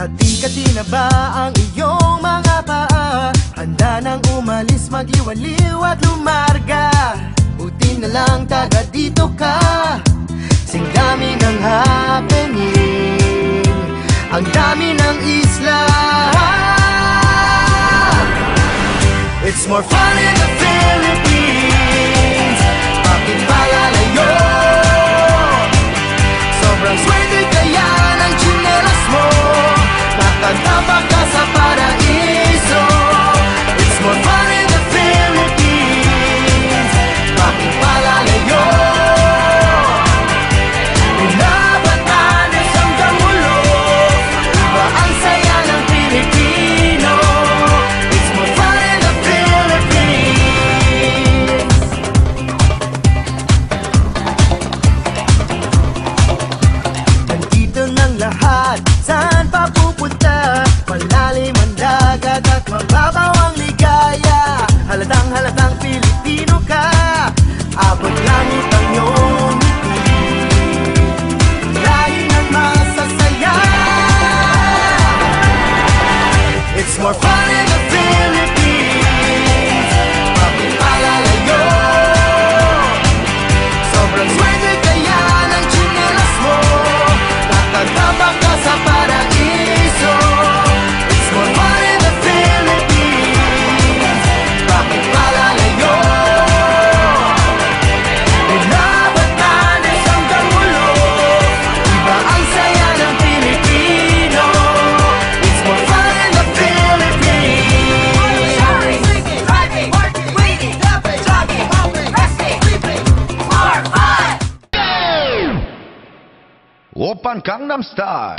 Hati-hati na ba ang iyong mga paa? Handa nang umalis, magliwaliw at lumarga. Buti na lang taga dito ka. Sing dami ng happening, ang dami ng isla. It's more fun in the Philippines. Bakit ba lalayo? Sobrang swerte kaya ng tsinelas mo. Nakatapa ka sa paraiso. It's more fun in the Philippines. Bakit ba lalayo? Pinabatanes hanggang ulo. Iba ang saya ng Pilipino. It's more fun in the Philippines. Nandito ng lahat, saan pa pupunta? Malalim ang dagat at mababaw ang ligaya. Halatang Pilipino ka. Abot langit ang iyong ngiti. Lahin ng masasaya. It's more fun in the Philippines. Bakit pa lalayo? Sobrang swerte kaya ng tsinelas mo. Nakatapa ka sa paraiso. It's more fun in the Philippines. Bakit pa lalayo? Pinabatanes hanggang ulo. Iba ang saya ng Pilipino. It's more fun in the Philippines. Sleeping, driving, working, waiting, helping, jogging, hoping, resting, sleeping. More fun! Oppan Gangnam Style.